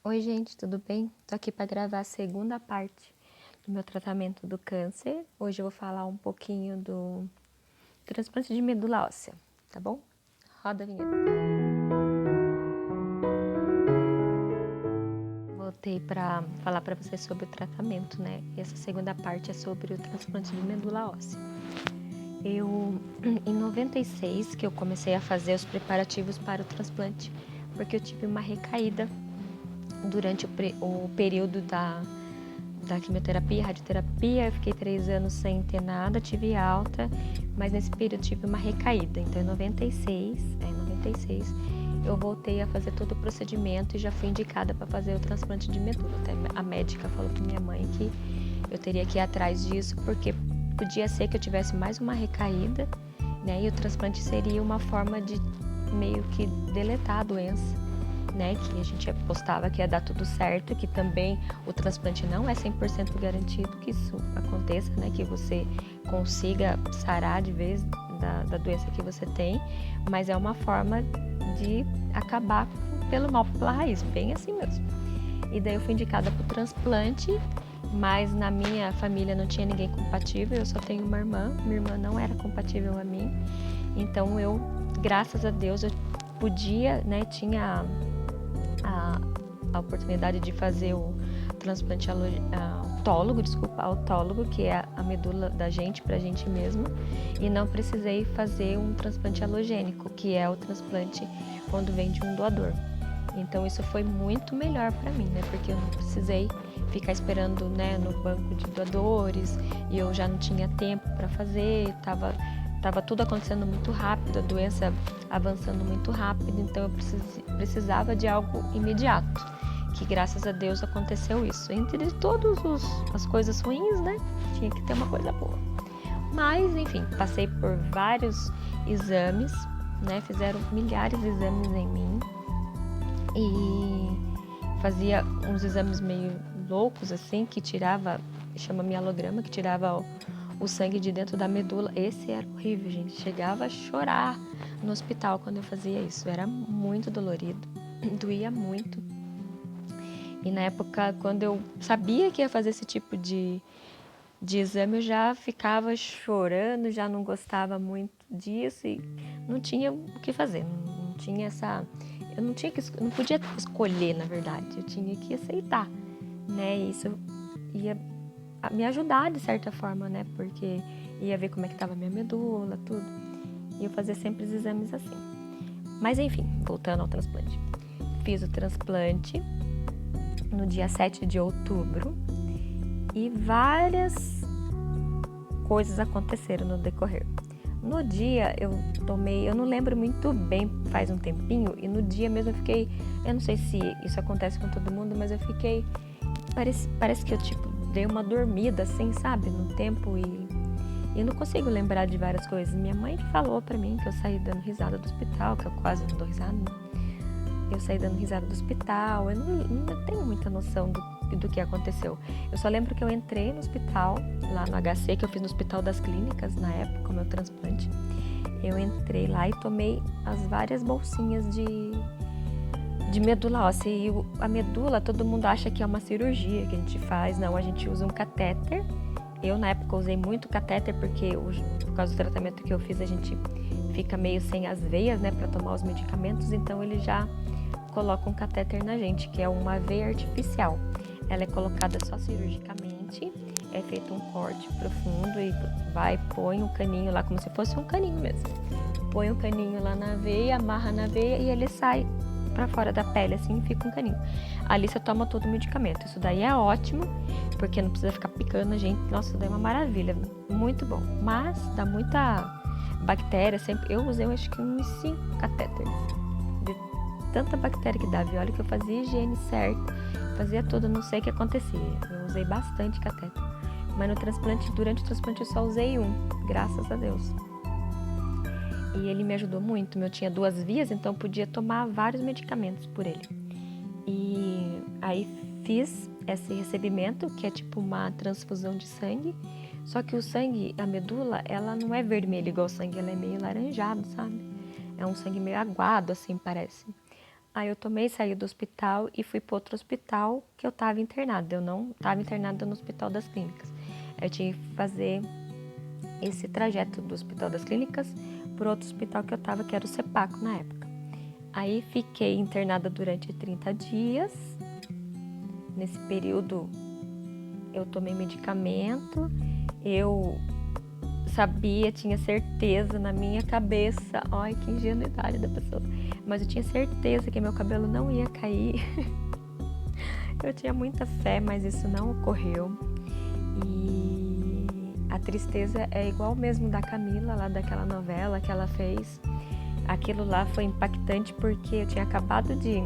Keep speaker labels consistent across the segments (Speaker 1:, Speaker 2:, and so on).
Speaker 1: Oi, gente, tudo bem? Tô aqui para gravar a segunda parte do meu tratamento do câncer. Hoje eu vou falar um pouquinho do transplante de medula óssea, tá bom? Roda a vinheta. Voltei para falar para vocês sobre o tratamento, né? E essa segunda parte é sobre o transplante de medula óssea. Em 96, que eu comecei a fazer os preparativos para o transplante, porque eu tive uma recaída durante o período da quimioterapia, radioterapia. Eu fiquei 3 anos sem ter nada, tive alta, mas nesse período tive uma recaída. Então, em 96, eu voltei a fazer todo o procedimento e já fui indicada para fazer o transplante de medula. Até a médica falou para minha mãe que eu teria que ir atrás disso, porque podia ser que eu tivesse mais uma recaída, né? E o transplante seria uma forma de meio que deletar a doença, né, que a gente apostava que ia dar tudo certo, que também o transplante não é 100% garantido que isso aconteça, né, que você consiga sarar de vez da doença que você tem, mas é uma forma de acabar pelo mal pela raiz, bem assim mesmo. E daí eu fui indicada para o transplante, mas na minha família não tinha ninguém compatível, eu só tenho uma irmã, minha irmã não era compatível a mim, então eu, graças a Deus, eu podia, né, tinha a oportunidade de fazer o transplante autólogo, que é a medula da gente pra gente mesmo, e não precisei fazer um transplante halogênico, que é o transplante quando vem de um doador. Então isso foi muito melhor para mim, né? Porque eu não precisei ficar esperando, né, no banco de doadores, e eu já não tinha tempo para fazer, tava tudo acontecendo muito rápido, a doença avançando muito rápido, então eu precisava de algo imediato, que graças a Deus aconteceu isso. Entre todas as coisas ruins, né, tinha que ter uma coisa boa. Mas, enfim, passei por vários exames, né, fizeram milhares de exames em mim e fazia uns exames meio loucos, assim, que tirava, chama mielograma, que tirava o sangue de dentro da medula. Esse era horrível, gente. Chegava a chorar no hospital quando eu fazia isso. Era muito dolorido, doía muito. E na época, quando eu sabia que ia fazer esse tipo de exame, eu já ficava chorando, já não gostava muito disso e não tinha o que fazer. Não tinha essa... Eu não podia escolher, na verdade. Eu tinha que aceitar, né? Isso ia me ajudar de certa forma, né? Porque ia ver como é que estava a minha medula, tudo. E eu fazia sempre os exames assim. Mas enfim, voltando ao transplante. Fiz o transplante no dia 7 de outubro e várias coisas aconteceram no decorrer. No dia eu não lembro muito bem, faz um tempinho, e no dia mesmo eu fiquei, eu não sei se isso acontece com todo mundo, mas eu fiquei, parece que eu tipo dei uma dormida assim, sabe, no tempo, e eu não consigo lembrar de várias coisas. Minha mãe falou pra mim que eu saí dando risada do hospital, que eu quase não dou risada, né? Eu saí dando risada do hospital, eu não tenho muita noção do que aconteceu. Eu só lembro que eu entrei no hospital, lá no HC, que eu fiz no Hospital das Clínicas, na época, o meu transplante. Eu entrei lá e tomei as várias bolsinhas de medula óssea. E a medula, todo mundo acha que é uma cirurgia que a gente faz. Não, a gente usa um catéter. Eu, na época, usei muito catéter, porque por causa do tratamento que eu fiz, a gente fica meio sem as veias, né, para tomar os medicamentos. Então, ele já coloca um catéter na gente, que é uma veia artificial. Ela é colocada só cirurgicamente, é feito um corte profundo e põe um caninho lá, como se fosse um caninho mesmo. Põe um caninho lá na veia, amarra na veia e ele sai pra fora da pele, assim, fica um caninho. Ali você toma todo o medicamento. Isso daí é ótimo, porque não precisa ficar picando a gente. Nossa, isso daí é uma maravilha, muito bom. Mas dá muita bactéria, sempre. Eu usei, acho que uns 5 catéteres. De tanta bactéria que dava. E olha que eu fazia higiene certa, fazia tudo, não sei o que acontecia. Eu usei bastante catéter. Mas no transplante, durante o transplante eu só usei um, graças a Deus. E ele me ajudou muito. Eu tinha 2 vias, então eu podia tomar vários medicamentos por ele. E aí fiz esse recebimento, que é tipo uma transfusão de sangue. Só que o sangue, a medula, ela não é vermelha igual o sangue, ela é meio laranjado, sabe? É um sangue meio aguado, assim, parece. Aí eu tomei, saí do hospital e fui para outro hospital que eu estava internada. Eu não estava internada no Hospital das Clínicas. Eu tinha que fazer esse trajeto do Hospital das Clínicas para outro hospital que eu estava, que era o Sepaco na época. Aí fiquei internada durante 30 dias. Nesse período eu tomei medicamento, eu sabia, tinha certeza na minha cabeça, ai que ingenuidade da pessoa, mas eu tinha certeza que meu cabelo não ia cair. Eu tinha muita fé, mas isso não ocorreu. E a tristeza é igual mesmo da Camila, lá daquela novela que ela fez. Aquilo lá foi impactante porque eu tinha acabado de,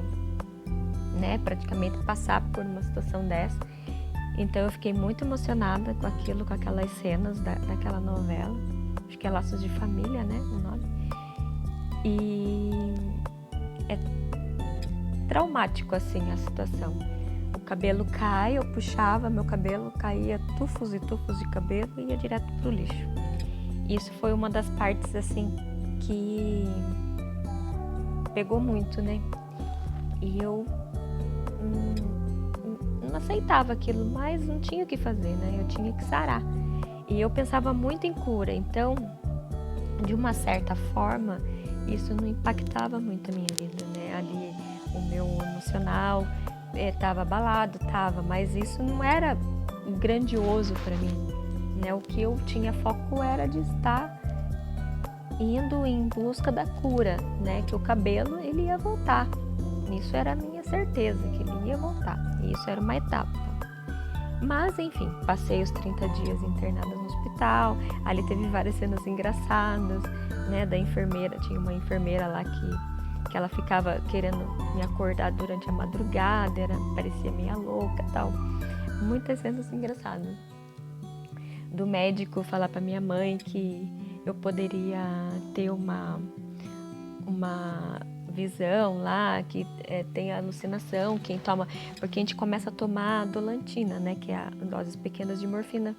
Speaker 1: praticamente passar por uma situação dessa. Então eu fiquei muito emocionada com aquilo, com aquelas cenas daquela novela. Acho que é Laços de Família, né, o nome. E é traumático, assim, a situação. O cabelo cai, eu puxava, meu cabelo caía tufos e tufos de cabelo e ia direto pro lixo. Isso foi uma das partes, assim, que pegou muito, né? E eu não aceitava aquilo, mas não tinha o que fazer, né? Eu tinha que sarar. E eu pensava muito em cura, então, de uma certa forma, isso não impactava muito a minha vida, né? Ali, o meu emocional estava abalado, mas isso não era grandioso para mim, né? O que eu tinha foco era de estar indo em busca da cura, né? Que o cabelo, ele ia voltar. Isso era a minha certeza, que ele ia voltar. E isso era uma etapa. Mas, enfim, passei os 30 dias internada no hospital. Ali teve várias cenas engraçadas, né? Da enfermeira. Tinha uma enfermeira lá que ela ficava querendo me acordar durante a madrugada. Parecia meio louca e tal. Muitas cenas engraçadas. Do médico falar para minha mãe que eu poderia ter uma visão lá, que tem alucinação, quem toma, porque a gente começa a tomar dolantina, né, que é doses pequenas de morfina,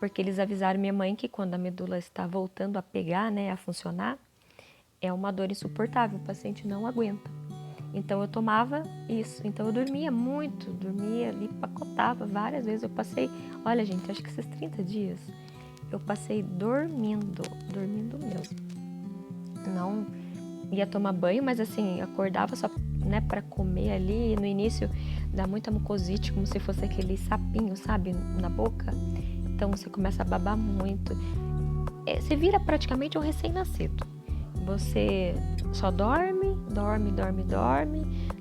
Speaker 1: porque eles avisaram minha mãe que quando a medula está voltando a pegar, né, a funcionar, é uma dor insuportável, o paciente não aguenta. Então eu tomava isso, então eu dormia muito, dormia ali, pacotava várias vezes, eu passei, olha gente, acho que esses 30 dias, eu passei dormindo mesmo. Não ia tomar banho, mas assim, acordava só, né, para comer ali. E no início dá muita mucosite, como se fosse aquele sapinho, sabe, na boca. Então você começa a babar muito. Você vira praticamente um recém-nascido. Você só dorme,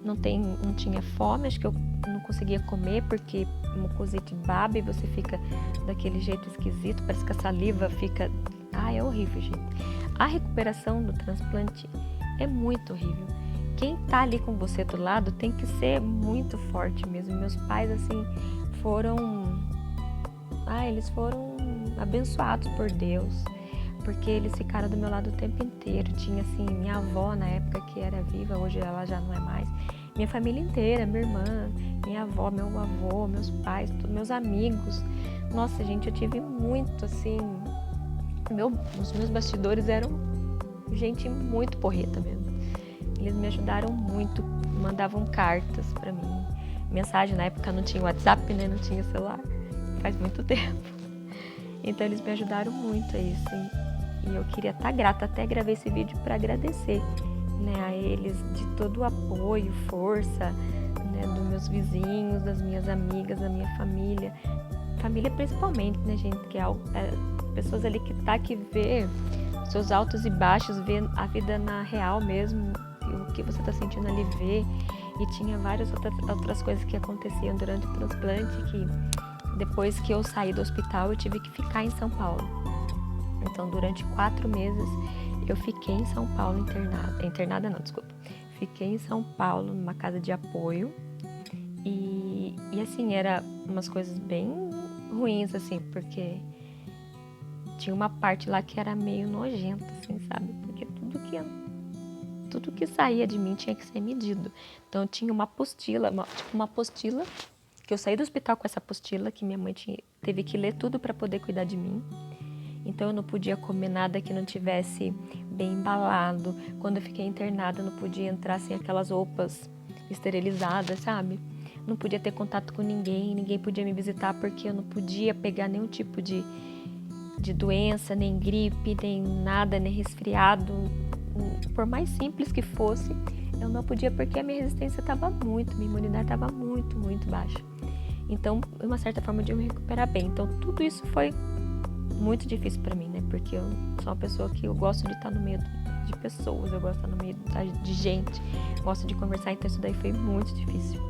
Speaker 1: não tinha fome, acho que eu não conseguia comer porque mucosite baba e você fica daquele jeito esquisito, parece que a saliva fica... é horrível, gente. A recuperação do transplante é muito horrível. Quem tá ali com você do lado tem que ser muito forte mesmo. Meus pais, assim, eles foram abençoados por Deus, porque eles ficaram do meu lado o tempo inteiro. Tinha, assim, minha avó na época que era viva, hoje ela já não é mais. Minha família inteira, minha irmã, minha avó, meu avô, meus pais, meus amigos. Nossa, gente, eu tive muito, assim... Os meus bastidores eram gente muito porreta mesmo. Eles me ajudaram muito, mandavam cartas pra mim. Mensagem, na época não tinha WhatsApp, né? Não tinha celular. Faz muito tempo. Então eles me ajudaram muito a isso. E eu queria estar grata, até gravei esse vídeo para agradecer, né, a eles de todo o apoio, força, né, dos meus vizinhos, das minhas amigas, da minha família. Família principalmente, né, gente? Que pessoas ali que vê seus altos e baixos, vê a vida na real mesmo, o que você está sentindo ali, vê. E tinha várias outras coisas que aconteciam durante o transplante, que depois que eu saí do hospital, eu tive que ficar em São Paulo. Então, durante 4 meses, eu fiquei em São Paulo Fiquei em São Paulo, numa casa de apoio. E assim, era umas coisas bem ruins, assim, porque tinha uma parte lá que era meio nojenta, assim, sabe? Porque tudo que saía de mim tinha que ser medido. Então, eu tinha uma apostila, que eu saí do hospital com essa apostila, que minha mãe teve que ler tudo para poder cuidar de mim. Então eu não podia comer nada que não tivesse bem embalado. Quando eu fiquei internada, eu não podia entrar sem aquelas roupas esterilizadas, sabe? Não podia ter contato com ninguém, ninguém podia me visitar porque eu não podia pegar nenhum tipo de doença, nem gripe, nem nada, nem resfriado. Por mais simples que fosse, eu não podia porque a minha resistência estava muito, minha imunidade estava muito, muito baixa. Então, de uma certa forma, eu ia me recuperar bem. Então, tudo isso foi muito difícil para mim, né? Porque eu sou uma pessoa que eu gosto de estar no meio de pessoas, eu gosto de estar no meio de gente, gosto de conversar, então isso daí foi muito difícil.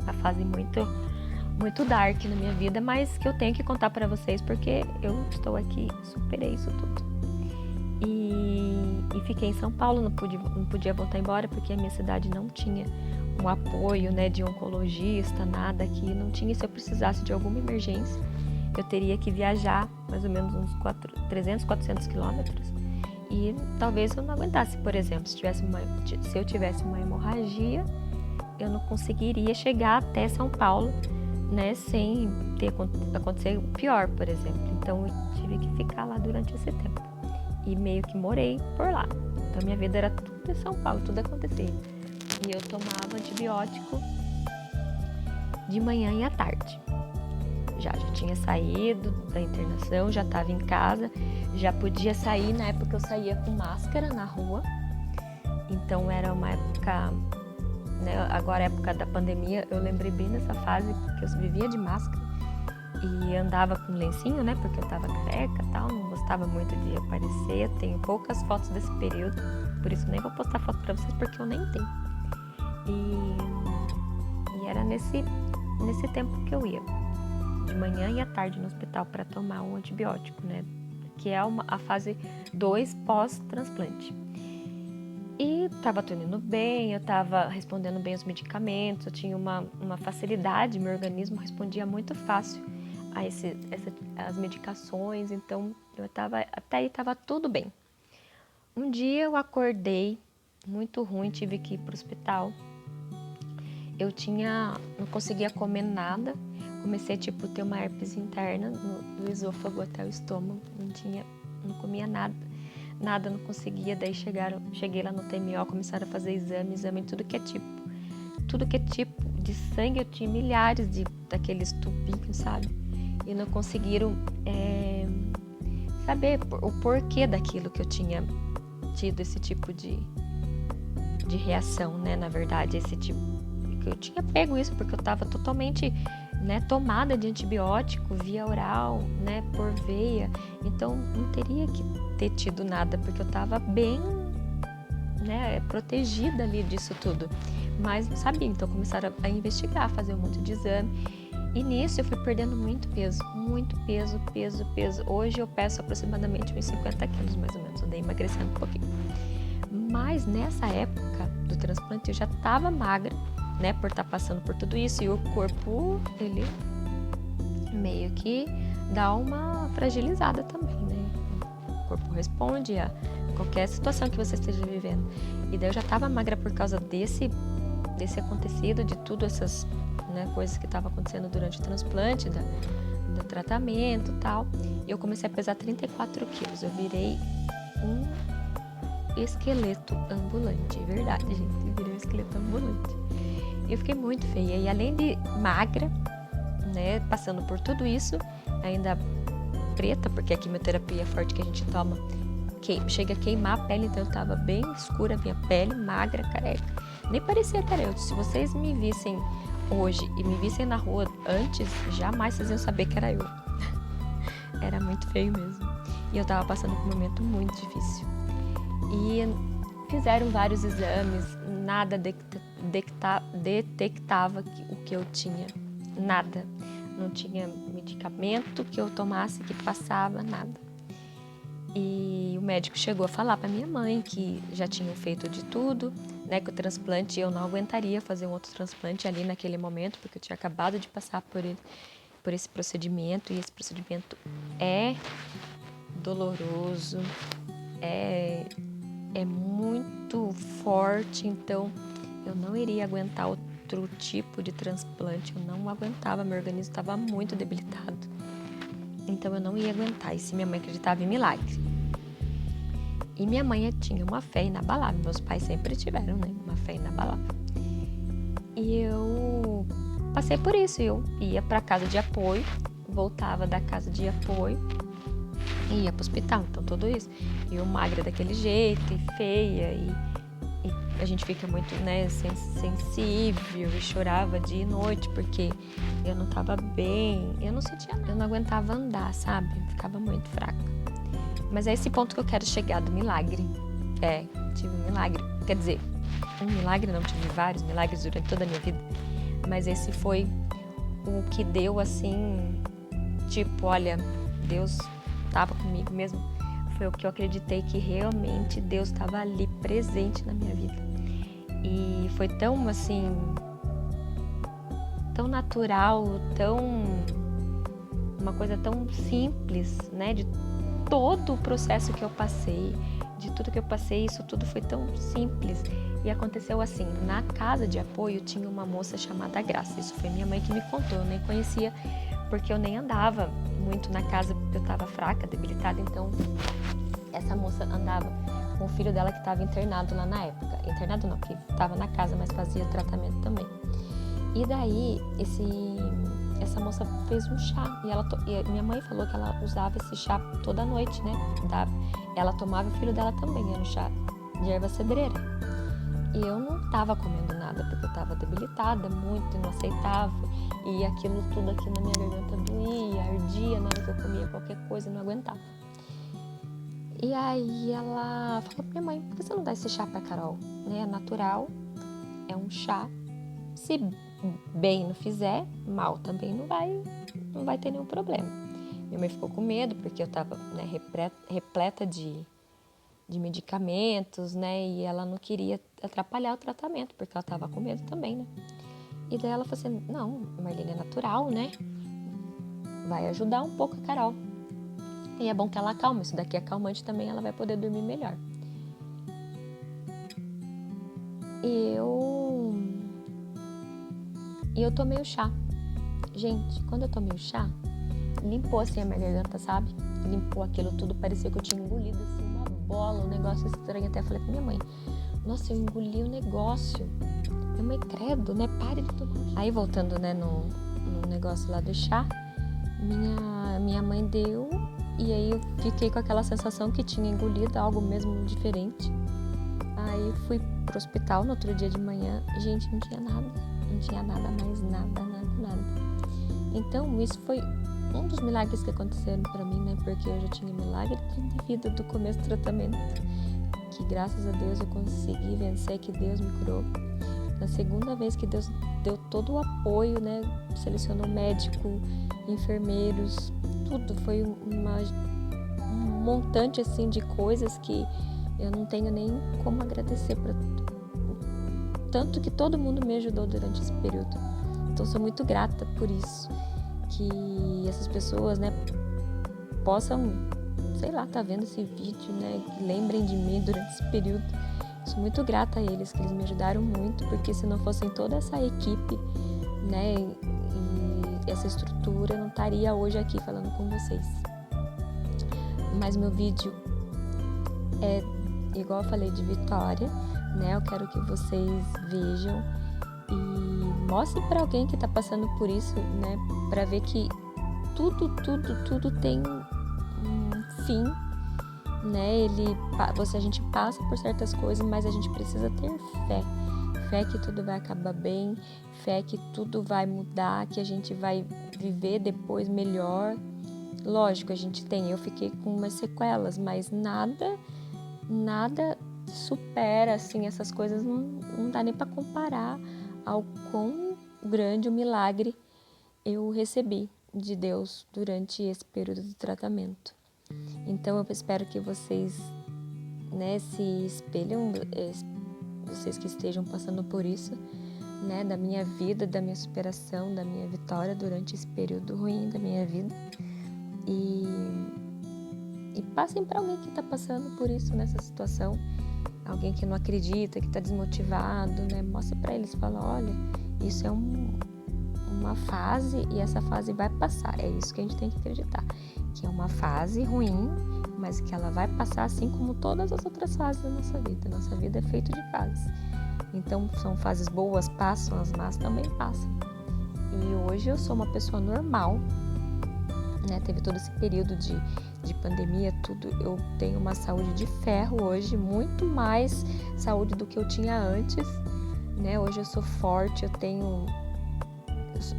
Speaker 1: Uma fase muito dark na minha vida, mas que eu tenho que contar para vocês porque eu estou aqui, superei isso tudo. E fiquei em São Paulo, não podia voltar embora porque a minha cidade não tinha um apoio, né, de oncologista, nada aqui, não tinha. Se eu precisasse de alguma emergência, eu teria que viajar mais ou menos uns 300, 400 quilômetros e talvez eu não aguentasse. Por exemplo, se eu tivesse uma hemorragia, eu não conseguiria chegar até São Paulo, né, sem ter acontecer o pior, por exemplo. Então eu tive que ficar lá durante esse tempo e meio que morei por lá. Então minha vida era tudo em São Paulo, tudo acontecia. E eu tomava antibiótico de manhã e à tarde. Já tinha saído da internação, já estava em casa, já podia sair. Na época eu saía com máscara na rua. Então era uma época, né, agora a época da pandemia, eu lembrei bem dessa fase que eu vivia de máscara e andava com lencinho, né, porque eu estava careca e tal, não gostava muito de aparecer. Eu tenho poucas fotos desse período, por isso nem vou postar foto para vocês porque eu nem tenho. E era nesse tempo que eu ia, de manhã e à tarde no hospital para tomar um antibiótico, né, que é a fase 2 pós-transplante. E estava tudo indo bem, eu estava respondendo bem os medicamentos, eu tinha uma facilidade, meu organismo respondia muito fácil a as medicações, então até aí estava tudo bem. Um dia eu acordei muito ruim, tive que ir para o hospital. Não conseguia comer nada, comecei a ter uma herpes interna do esôfago até o estômago, não comia nada, não conseguia. Daí cheguei lá no TMO, começaram a fazer exame de tudo que é tipo de sangue. Eu tinha milhares daqueles tubinhos, sabe? E não conseguiram saber o porquê daquilo que eu tinha tido esse tipo de reação, né? Na verdade, esse tipo que eu tinha pego isso porque eu estava totalmente, né, tomada de antibiótico via oral, né, por veia. Então não teria que ter tido nada porque eu estava bem, né, protegida ali disso tudo. Mas não sabia, então começaram a investigar, fazer um monte de exame. E nisso eu fui perdendo muito peso. Hoje eu peso aproximadamente uns 50 quilos mais ou menos, andei emagrecendo um pouquinho. Mas nessa época do transplante eu já estava magra, né, por estar passando por tudo isso, e o corpo, ele meio que dá uma fragilizada também, né? O corpo responde a qualquer situação que você esteja vivendo. E daí eu já estava magra por causa desse acontecido, de tudo essas, né, coisas que estavam acontecendo durante o transplante, do tratamento e tal. E eu comecei a pesar 34 quilos. Eu virei um esqueleto ambulante, é verdade, gente. Eu virei um esqueleto ambulante. Eu fiquei muito feia. E além de magra, né, passando por tudo isso, ainda preta, porque a quimioterapia forte que a gente toma chega a queimar a pele, então eu tava bem escura a minha pele, magra, careca. Nem parecia que era eu. Se vocês me vissem hoje e me vissem na rua antes, jamais vocês iam saber que era eu. Era muito feio mesmo. E eu tava passando por um momento muito difícil. E fizeram vários exames, nada detectava o que eu tinha. Nada. Não tinha medicamento que eu tomasse que passava, nada. E o médico chegou a falar para minha mãe que já tinham feito de tudo, né, que o transplante, eu não aguentaria fazer um outro transplante ali naquele momento, porque eu tinha acabado de passar por esse procedimento, e esse procedimento é doloroso, é muito forte, então eu não iria aguentar outro tipo de transplante, eu não aguentava, meu organismo estava muito debilitado. Então eu não ia aguentar. E se minha mãe acreditava em milagre. E minha mãe tinha uma fé inabalável. Meus pais sempre tiveram, né? Uma fé inabalável. E eu passei por isso. Eu ia para casa de apoio, voltava da casa de apoio e ia para o hospital. Então tudo isso. E eu magra daquele jeito, e feia, e a gente fica muito, né, sensível, e chorava dia e noite porque eu não tava bem, eu não aguentava andar, sabe? Eu ficava muito fraca. Mas é esse ponto que eu quero chegar do milagre. Tive um milagre, quer dizer, um milagre não, tive vários milagres durante toda a minha vida, mas esse foi o que deu assim, tipo, olha, Deus estava comigo mesmo. Foi o que eu acreditei que realmente Deus estava ali presente na minha vida. E foi tão assim, tão natural, uma coisa tão simples, né? De todo o processo que eu passei, de tudo que eu passei, isso tudo foi tão simples. E aconteceu assim, na casa de apoio tinha uma moça chamada Graça. Isso foi minha mãe que me contou, eu nem conhecia, porque eu nem andava muito na casa, porque eu estava fraca, debilitada. Então, essa moça andava com o filho dela que estava internado lá na época. Internado não, que estava na casa, mas fazia tratamento também. E daí, essa moça fez um chá. E minha mãe falou que ela usava esse chá toda noite, né? Ela tomava o filho dela também, era um chá de erva cedreira. E eu não estava comendo nada, porque eu estava debilitada muito, não aceitava. E aquilo tudo aqui na minha garganta doía, ardia na hora que eu comia qualquer coisa, não aguentava. E aí ela falou pra minha mãe, por que você não dá esse chá pra Carol? É natural, é um chá. Se bem não fizer, mal também não vai ter nenhum problema. Minha mãe ficou com medo, porque eu estava, né, repleta de medicamentos, né? E ela não queria atrapalhar o tratamento, porque ela estava com medo também, né? E daí ela falou assim, não, Marlene, é natural, né? Vai ajudar um pouco a Carol. E é bom que ela acalma, isso daqui é calmante também, ela vai poder dormir melhor. E eu tomei o chá. Gente, quando eu tomei o chá, limpou assim a minha garganta, sabe? Limpou aquilo tudo, parecia que eu tinha engolido assim uma bola, um negócio estranho. Até falei pra minha mãe, nossa, eu engoli o negócio. Minha mãe, credo, né? Pare de tomar. Aí voltando, né, no negócio lá do chá, minha mãe deu, e aí eu fiquei com aquela sensação que tinha engolido algo mesmo diferente. Aí fui pro hospital no outro dia de manhã, e, gente, não tinha nada mais, nada. Então isso foi um dos milagres que aconteceram pra mim, né? Porque eu já tinha milagre de vida do começo do tratamento, que graças a Deus eu consegui vencer, que Deus me curou. Na segunda vez que Deus deu todo o apoio, né? Selecionou médico, enfermeiros, tudo. Foi um montante assim de coisas que eu não tenho nem como agradecer para tanto que todo mundo me ajudou durante esse período. Então sou muito grata por isso, que essas pessoas, né, possam, sei lá, tá vendo esse vídeo, né, que lembrem de mim durante esse período. Sou muito grata a eles, que eles me ajudaram muito, porque se não fossem toda essa equipe, né, e essa estrutura, eu não estaria hoje aqui falando com vocês. Mas meu vídeo é, igual eu falei, de vitória, né, eu quero que vocês vejam e mostrem para alguém que tá passando por isso, né, para ver que tudo tem um fim, né? A gente passa por certas coisas, mas a gente precisa ter fé que tudo vai acabar bem, fé que tudo vai mudar, que a gente vai viver depois melhor. Lógico, eu fiquei com umas sequelas, mas nada supera, assim, essas coisas não dá nem para comparar ao quão grande o milagre eu recebi de Deus durante esse período de tratamento. Então eu espero que vocês, né, se espelham, vocês que estejam passando por isso, né, da minha vida, da minha superação, da minha vitória durante esse período ruim da minha vida, e passem para alguém que está passando por isso, nessa situação, alguém que não acredita, que está desmotivado, né, mostre para eles, fala, olha, isso é uma fase e essa fase vai passar, é isso que a gente tem que acreditar. que é uma fase ruim, mas que ela vai passar assim como todas as outras fases da nossa vida. Nossa vida é feita de fases. Então, são fases boas, passam, as más também passam. E hoje eu sou uma pessoa normal, né? Teve todo esse período de pandemia, tudo. Eu tenho uma saúde de ferro hoje, muito mais saúde do que eu tinha antes, né? Hoje eu sou forte, eu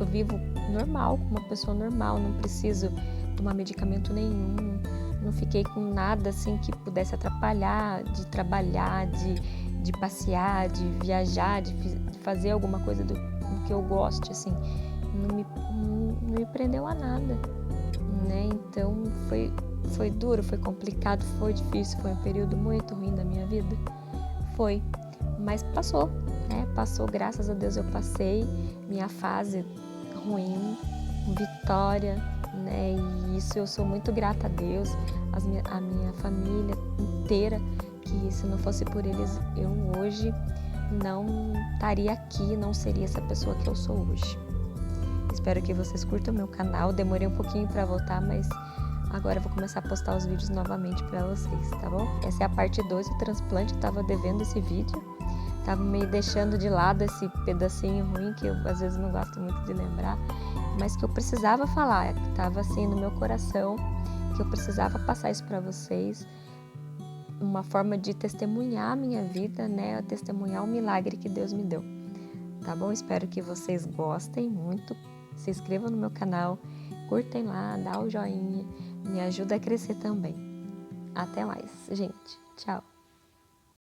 Speaker 1: vivo normal, como uma pessoa normal, não preciso tomar medicamento nenhum, não fiquei com nada assim que pudesse atrapalhar de trabalhar, de passear, de viajar, de fazer alguma coisa do que eu goste, assim, não me prendeu a nada, né? Então foi duro, foi complicado, foi difícil, foi um período muito ruim da minha vida, mas passou, né? Passou, graças a Deus eu passei minha fase ruim, vitória, né? E isso eu sou muito grata a Deus, a minha família inteira, que se não fosse por eles, eu hoje não estaria aqui, não seria essa pessoa que eu sou hoje. Espero que vocês curtam meu canal. Demorei um pouquinho para voltar, mas agora eu vou começar a postar os vídeos novamente para vocês, tá bom? Essa é a parte 2 do transplante. Eu tava devendo esse vídeo, tava meio deixando de lado esse pedacinho ruim que eu às vezes não gosto muito de lembrar, mas que eu precisava falar, que tava assim no meu coração, que eu precisava passar isso para vocês, uma forma de testemunhar a minha vida, né? Testemunhar o milagre que Deus me deu, tá bom? Espero que vocês gostem muito. Se inscrevam no meu canal, curtem lá, dá o joinha, me ajuda a crescer também. Até mais, gente. Tchau.